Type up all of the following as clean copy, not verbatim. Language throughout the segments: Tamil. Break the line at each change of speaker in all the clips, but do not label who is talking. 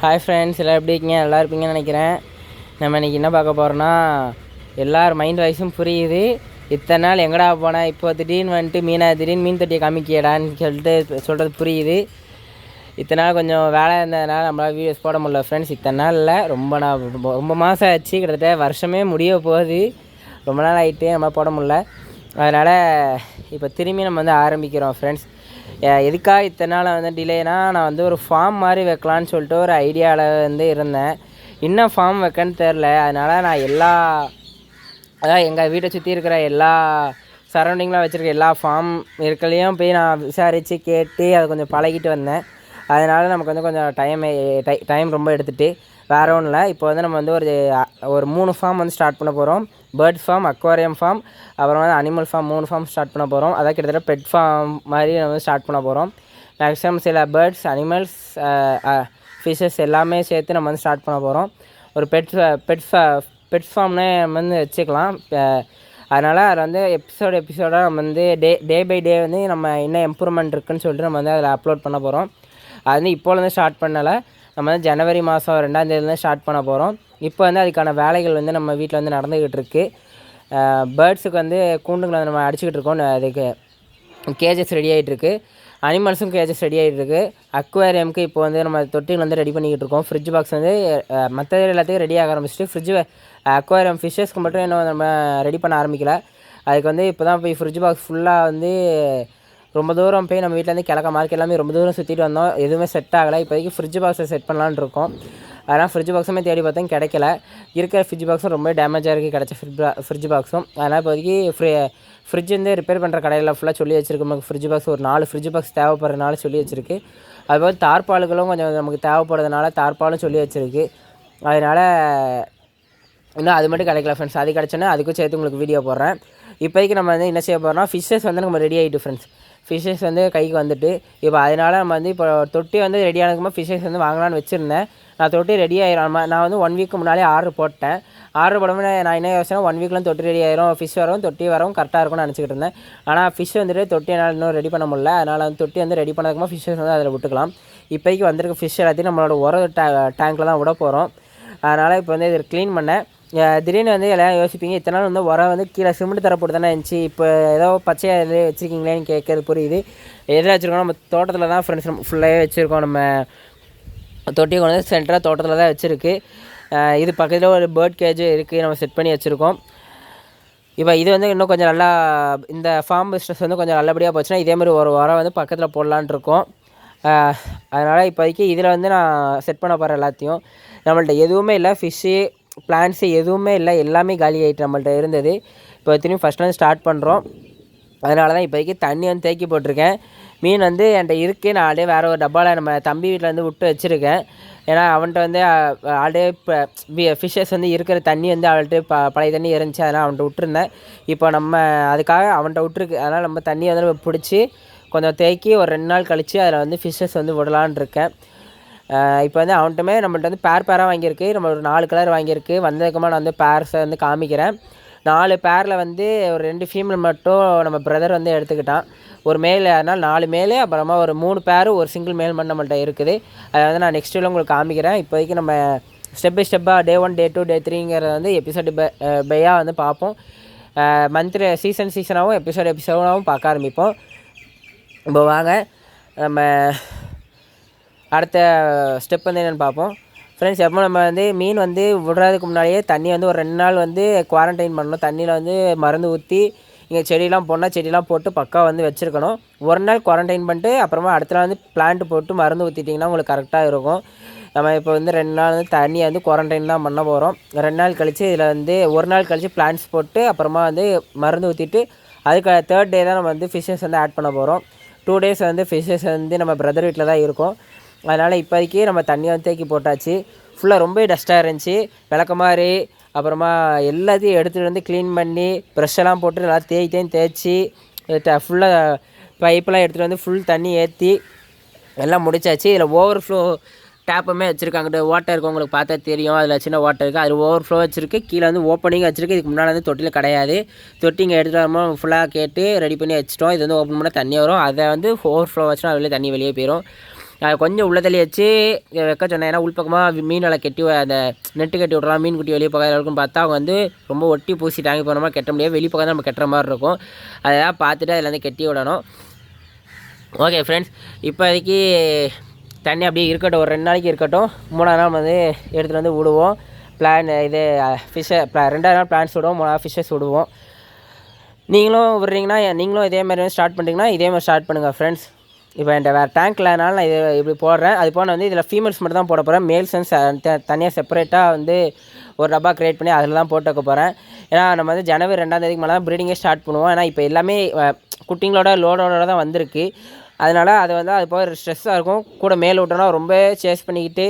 ஹாய் ஃப்ரெண்ட்ஸ், எல்லாம் எப்படி இருக்கீங்க? நல்லா இருப்பீங்கன்னு நினைக்கிறேன். நம்ம இன்றைக்கி என்ன பார்க்க போகிறோன்னா, எல்லார் மைண்ட் வாய்ஸும் புரியுது. இத்தனை நாள் எங்கடா போனேன், இப்போ திடீர்னு வந்துட்டு திடீர்னு மீன் தொட்டியை காமிக்கியடான்னு சொல்கிறது புரியுது. இத்தனை நாள் கொஞ்சம் வேலை இருந்ததுனால நம்மளால் வீடியோஸ் போட முடியல ஃப்ரெண்ட்ஸ். இத்தனை நாள் இல்லை, ரொம்ப மாதம் ஆச்சு, கிட்டத்தட்ட வருஷமே முடிய போகுது. ரொம்ப நாள் ஆகிட்டு நம்ம போட முடியல. அதனால் இப்போ திரும்பி நம்ம ஆரம்பிக்கிறோம் ஃப்ரெண்ட்ஸ். எதுக்காக இத்தனை நாள் டிலேனா, நான் ஒரு ஃபார்ம் மாதிரி வைக்கலான்னு சொல்லிட்டு ஒரு ஐடியாவில் இருந்தேன். இன்னும் ஃபார்ம் வைக்கன்னு தெரில. அதனால் நான் அதான் எங்கள் வீட்டை சுற்றி இருக்கிற எல்லா சரௌண்டிங்கில் வச்சுருக்க எல்லா ஃபார்ம் இருக்கலையும் போய் நான் விசாரித்து கேட்டு அதை கொஞ்சம் பழகிட்டு வந்தேன். அதனால் நமக்கு கொஞ்சம் டைம் ரொம்ப எடுத்துகிட்டு வேறு ஒன்றும் இல்லை. இப்போ நம்ம ஒரு 3 ஃபார்ம் ஸ்டார்ட் பண்ண போகிறோம். பேர்ட் ஃபார்ம், அக்வாரியம் ஃபார்ம், அப்புறம் அனிமல் ஃபார்ம் 3 ஃபார்ம் ஸ்டார்ட் பண்ண போகிறோம். அதான் கிட்டத்தட்ட பெட் ஃபார்ம் மாதிரி நம்ம ஸ்டார்ட் பண்ண போகிறோம். மேக்ஸிமம் சில பேர்ட்ஸ், அனிமல்ஸ், ஃபிஷ்ஷஸ் எல்லாமே சேர்த்து நம்ம ஸ்டார்ட் பண்ண போகிறோம். ஒரு பெட் ஃபார்ம்னே நம்ம வச்சுக்கலாம். அதனால் அதில் எபிசோடாக நம்ம டே பை டே நம்ம என்ன இம்ப்ரூவ்மெண்ட் இருக்குதுன்னு சொல்லிட்டு நம்ம அதில் அப்லோட் பண்ண போகிறோம். அது இப்போலேருந்து ஸ்டார்ட் பண்ணலை. நம்ம ஜனவரி மாதம் 2ஆம் தேதியிலேருந்து ஸ்டார்ட் பண்ண போகிறோம். இப்போ அதுக்கான வேலைகள் நம்ம வீட்டில் நடந்துக்கிட்டு இருக்குது. பேர்ட்ஸுக்கு கூண்டுங்களை நம்ம அடிச்சுக்கிட்டு இருக்கோம். அதுக்கு கேஜஸ் ரெடி ஆகிட்டுருக்கு. அனிமல்ஸும் கேஜஸ் ரெடி ஆகிட்டுருக்கு. அக்வேரியமுக்கு இப்போ நம்ம தொட்டிகள் ரெடி பண்ணிக்கிட்டு இருக்கோம். ஃப்ரிட்ஜ் பாக்ஸ் மற்ற எல்லாத்தையும் ரெடி ஆக ஆரம்பிச்சிட்டு அக்வேரியம் ஃபிஷ்ஷஸ்க்கு மட்டும் இன்னும் நம்ம ரெடி பண்ண ஆரம்பிக்கல. அதுக்கு இப்போ தான் போய் ஃப்ரிட்ஜ் பாக்ஸ் ஃபுல்லாக ரொம்ப தூரம் போய் நம்ம வீட்டிலேருந்து கிழக்க மார்க் எல்லாமே ரொம்ப தூரம் சுற்றிட்டு வந்தோம். எதுவுமே செட் ஆகலை. இப்போதைக்கு ஃப்ரிட்ஜ் பாக்ஸை செட் பண்ணலான்னு இருக்கோம். அதனால் ஃப்ரிட்ஜ் பாக்ஸுமே தேடி பார்த்தோம், கிடைக்கல. இருக்கிற ஃப்ரிட்ஜ் பாக்ஸும் ரொம்ப டேமேஜாக இருக்குது கிடச்ச ஃப்ரிட்ஜ் பாக்ஸும். அதனால் இப்போதைக்கு ஃப்ரிட்ஜ் ரிப்பேர் பண்ணுற கடையில் ஃபுல்லாக சொல்லி வச்சுருக்கு. நமக்கு ஃப்ரிட்ஜ் பாக்ஸ் ஒரு 4 ஃப்ரிட்ஜ் பாக்ஸ் தேவைப்படுறதுனால சொல்லி வச்சுருக்கு. அதுபோல் தார்பாலுகளும் கொஞ்சம் நமக்கு தேவைப்படுறதுனால தார்பாலும் சொல்லி வச்சுருக்கு. அதனால் இன்னும் அது மட்டும் கிடைக்கல ஃப்ரெண்ட்ஸ். அது கிடச்சோன்னா அதுக்கும் சேர்த்து உங்களுக்கு வீடியோ போடுறேன். இப்போதைக்கு நம்ம என்ன செய்ய போகிறோம்னா, ஃபிஷ்ஷஸ் நம்ம ரெடி ஆகிட்டு ஃப்ரெண்ட்ஸ். ஃபிஷ்ஷஸ் கைக்கு வந்துட்டு இப்போ அதனால் நம்ம இப்போ தொட்டி ரெடி ஆனதுக்குமா ஃபிஷ்ஷஸ் வாங்கலான்னு வச்சுருந்தேன். நான் தொட்டி ரெடி ஆகிடும். நான் 1 வீக்கு முன்னாலே ஆர்டர் போட்டேன். ஆர்டர் போடும்போது நான் என்ன யோசனை, 1 வீக்கில் தொட்டி ரெடி ஆயிரும், ஃபிஷ் வரும், தொட்டி வரவும் கரெக்டாக இருக்கும்னு நினச்சிக்கிட்டு இருந்தேன். ஆனால் ஃபிஷ் தொட்டி என்னால் இன்னும் ரெடி பண்ண முடியல. அதனால் தொட்டி ரெடி பண்ணதுக்குமா ஃபிஷ்ஷஸ் அதில் விட்டுக்கலாம். இப்போதைக்கு வந்திருக்க ஃபிஷ் எல்லாத்தையும் நம்மளோட டேங்க்கில் தான் விட போகிறோம். அதனால் இப்போ இதை க்ளீன் பண்ணேன். திடீர்னு எல்லாம் யோசிப்பீங்க, இத்தனை நாள் உரம் கீழே சிமெண்ட் தர போட்டு தானே இருந்துச்சு, இப்போ ஏதோ பச்சையாக இதில் வச்சுருக்கீங்களேன்னு கேட்கறது புரியுது. எதில் வச்சுருக்கோம், நம்ம தோட்டத்தில் தான் ஃப்ரெண்ட்ஸ் ஃபுல்லாகவே வச்சுருக்கோம். நம்ம தொட்டியை கொண்டு சென்டராக தோட்டத்தில் தான் வச்சுருக்கு. இது பக்கத்தில் ஒரு பேர்ட் கேஜ் இருக்குது, நம்ம செட் பண்ணி வச்சுருக்கோம். இப்போ இது இன்னும் கொஞ்சம் நல்லா இந்த ஃபார்ம் பிஸ்னஸ் கொஞ்சம் நல்லபடியாக போச்சுன்னா இதேமாதிரி ஒரு உரம் பக்கத்தில் போடலான் இருக்கோம். அதனால் இப்போதைக்கு இதில் நான் செட் பண்ண போகிறேன் எல்லாத்தையும். நம்மள்ட்ட எதுவுமே இல்லை, ஃபிஷ்ஷு பிளான்ட்ஸு எதுவுமே இல்லை, எல்லாமே காலி ஆகிட்டு நம்மள்ட்ட இருந்தது. இப்போ திரும்பி ஃபஸ்ட்லேருந்து ஸ்டார்ட் பண்ணுறோம். அதனால தான் இப்போதைக்கு தண்ணி தேக்கி போட்டிருக்கேன். மீன் என்கிட்ட இருக்குது. நான் ஆல்ரெடி வேறு ஒரு டப்பாவில் நம்ம தம்பி வீட்டில் விட்டு வச்சுருக்கேன். ஏன்னா அவன்கிட்ட ஆல்ரெடி இப்போ ஃபிஷ்ஷஸ் இருக்கிற தண்ணி அவள்கிட்ட பழைய தண்ணி இருந்துச்சு. அதனால் அவன்கிட்ட விட்டுருந்தேன். இப்போ நம்ம அதுக்காக அவன்கிட்ட விட்டுருக்கு. அதனால் நம்ம தண்ணியை பிடிச்சி கொஞ்சம் தேக்கி ஒரு 2 நாள் கழித்து அதில் ஃபிஷ்ஷஸ் விடலான் இருக்கேன். இப்போ அவன்கிட்டமே நம்மள்ட்ட பேராக வாங்கியிருக்கு. நம்ம ஒரு 4 கலர் வாங்கியிருக்கு. வந்ததுக்கப்புறமா நான் பேர்ஸை காமிக்கிறேன். 4 பேரில் ஒரு 2 ஃபீமேல் மட்டும் நம்ம பிரதர் எடுத்துக்கிட்டான். ஒரு மேல், அதனால் 4 மேல், அப்புறமா ஒரு 3 பேர், ஒரு சிங்கிள் மேல் மட்டும் நம்மள்ட்ட இருக்குது. அதை நான் நெக்ஸ்ட் வீடியோவில் உங்களுக்கு காமிக்கிறேன். இப்போதைக்கு நம்ம ஸ்டெப் பை ஸ்டெப்பாக டே 1, டே 2, டே 3ங்கிறத எபிசோடு பையாக பார்ப்போம். மந்த்லி சீசனாகவும் எபிசோடாகவும் பார்க்க ஆரம்பிப்போம். இப்போ வாங்க நம்ம அடுத்த ஸ்டெப் என்னென்னு பார்ப்போம் ஃப்ரெண்ட்ஸ். எப்போ நம்ம மீன் விடுறதுக்கு முன்னாடியே தண்ணி ஒரு 2 நாள் குவாரண்டைன் பண்ணணும். தண்ணியில் மருந்து ஊற்றி இங்கே செடியெலாம் போனால் செடியெலாம் போட்டு பக்கா வச்சுருக்கணும். ஒரு நாள் குவாரண்டைன் பண்ணிட்டு அப்புறமா அடுத்த நாள் பிளான்ட் போட்டு மருந்து ஊற்றிட்டிங்கன்னா உங்களுக்கு கரெக்டாக இருக்கும். நம்ம இப்போ 2 நாள் தண்ணியை குவாரண்டைன் தான் பண்ண போகிறோம். 2 நாள் கழித்து இதில் ஒரு நாள் கழித்து பிளான்ட்ஸ் போட்டு அப்புறமா மருந்து ஊற்றிட்டு அதுக்கு 3rd டே தான் நம்ம ஃபிஷ்ஷஸ் ஆட் பண்ண போகிறோம். 2 டேஸ் ஃபிஷ்ஷஸ் நம்ம பிரதர் வீட்டில் தான் இருக்கும். அதனால் இப்போதைக்கு நம்ம தண்ணியை தேக்கி போட்டாச்சு. ஃபுல்லாக ரொம்ப டஸ்ட்டாக இருந்துச்சு. விளக்கமாறு அப்புறமா எல்லாத்தையும் எடுத்துகிட்டு க்ளீன் பண்ணி ப்ரெஷ்ஷெல்லாம் போட்டு நல்லா தேய்ச்சி ஃபுல்லாக பைப்பெல்லாம் எடுத்துகிட்டு ஃபுல் தண்ணி ஏற்றி எல்லாம் முடிச்சாச்சு. இதில் ஓவர்ஃப்ளோ டேப்புமே வச்சுருக்காங்க. வாட்டர் இருக்குது, உங்களுக்கு பார்த்தா தெரியும். அதில் சின்ன வாட்டர் இருக்குது, அது ஓவர்ஃப்ளோ வச்சுருக்கு. கீழே ஓப்பனிங் வச்சுருக்கு. இதுக்கு முன்னால் தொட்டியில் கிடையாது. தொட்டிங்க எடுத்துகிட்டு வரணும் ஃபுல்லாக கேட்டு ரெடி பண்ணி வச்சுட்டோம். இது ஓப்பன் பண்ணால் தண்ணி வரும். அதை ஓவர்ஃப்ளோ வச்சுனா அதில் தண்ணி வெளியே போயிடும். கொஞ்சம் உள்ள தள்ளி வச்சு வைக்க சொன்னேன். ஏன்னா உள்பக்கமாக மீன் வலை கட்டி அந்த நெட்டு கட்டி விட்றலாம், மீன் குட்டி வெளியே போகாத இருக்குன்னு பார்த்தா அவங்க வந்து ரொம்ப ஒட்டி பூசிட்டாங்க. இப்போ நம்ம கட்ட முடியாது, வெளியே பக்கம் நம்ம கட்டுற மாதிரி இருக்கும். அதெல்லாம் பார்த்துட்டு அதில் வந்து கட்டி விடணும். ஓகே ஃப்ரெண்ட்ஸ், இப்போதைக்கு தண்ணி அப்படியே இருக்கட்டும், ஒரு 2 நாளைக்கு இருக்கட்டும். 3ஆவது நாள் வந்து எடுத்துகிட்டு வந்து விடுவோம். இது ஃபிஷ்ஷை 2ஆவது நாள் பிளான்ஸ் விடுவோம், 3ஆவது ஃபிஷ்ஷஸ் விடுவோம். நீங்களும் விட்றீங்கன்னா நீங்களும் இதே மாதிரி வந்து ஸ்டார்ட் பண்ணிட்டீங்கன்னா இதே மாதிரி ஸ்டார்ட் பண்ணுங்கள் ஃப்ரெண்ட்ஸ். இப்போ என்கிட்ட வேறு டேங்க் இல்லைனால நான் இது இப்படி போடுறேன். அது போல் வந்து இதில் ஃபீமேல்ஸ் மட்டும் தான் போட போகிறேன். மேல்ஸ் தனியாக செப்பரேட்டாக வந்து ஒரு டப்பா க்ரியேட் பண்ணி அதில் தான் போட்டு வைக்க போகிறேன். ஏன்னா நம்ம வந்து ஜனவரி 2ஆம் தேதிக்கு மேலே தான் ப்ரீடிங்கே ஸ்டார்ட் பண்ணுவோம். ஏன்னா இப்போ எல்லாமே குட்டிங்களோட லோடோட தான் வந்திருக்கு. அதனால் அது வந்து அது போக ஸ்ட்ரெஸ்ஸாக இருக்கும். கூட மேலே விட்டோன்னா ரொம்ப சேஸ் பண்ணிக்கிட்டு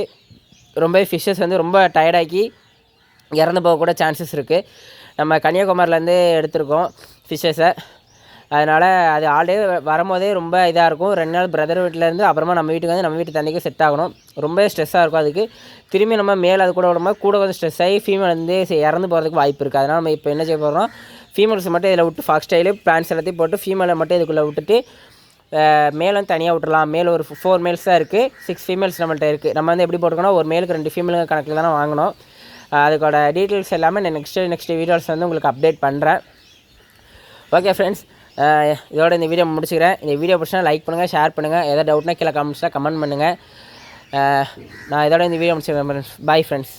ரொம்ப ஃபிஷ்ஷஸ் வந்து ரொம்ப டயர்டாக்கி இறந்து போக கூட சான்சஸ் இருக்குது. நம்ம கன்னியாகுமரியிலேருந்து எடுத்திருக்கோம் ஃபிஷ்ஷஸை. அதனால் அது ஆல்ரெடி வரும்போதே ரொம்ப இதாக இருக்கும். 2 நாள் பிரதர் வீட்டிலேருந்து அப்புறமா நம்ம வீட்டுக்கு வந்து நம்ம வீட்டு தண்ணிக்கு செட் ஆகணும். ரொம்ப ஸ்ட்ரெஸ்ஸாக இருக்கும். அதுக்கு திரும்பி நம்ம மேலே அது கூட விடும்போது கூட கொஞ்சம் ஸ்ட்ரெஸ் ஆகி ஃபீமேல் வந்து இறந்து போகிறதுக்கு வாய்ப்பு இருக்குது. அதனால் நம்ம இப்போ என்ன செய்ய போகிறோம், ஃபீமேல்ஸ் மட்டும் இதில் விட்டு ஃபாக்ஸ் ஸ்டைலு பிளான்ஸ் எல்லாத்தையும் போட்டு ஃபீமேலை மட்டும் இதுக்குள்ளே விட்டுட்டு மேல் வந்து தனியாக விட்டுடலாம். மேல் ஒரு 4 மேல்ஸ் தான் இருக்குது, 6 ஃபீமேல்ஸ் நம்மள்ட்ட இருக்குது. நம்ம வந்து எப்படி போட்டுக்கணும், ஒரு மேலுக்கு 2 ஃபீமேல் கணக்கில் தானே வாங்கணும். அதுக்கோட டீட்டெயில்ஸ் எல்லாமே நான் நெக்ஸ்ட் வீடியோஸ் வந்து உங்களுக்கு அப்டேட் பண்ணுறேன். ஓகே ஃப்ரெண்ட்ஸ், இதோட இந்த வீடியோ முடிச்சுக்கிறேன். இந்த வீடியோ பிடிச்சா லைக் பண்ணுங்கள், ஷேர் பண்ணுங்கள். எதாவது டவுட்னா கீழே கமெண்ட்ஸில் கமெண்ட் பண்ணுங்கள். நான் இதோட இந்த வீடியோ முடிச்சுக்கிறேன். Bye friends.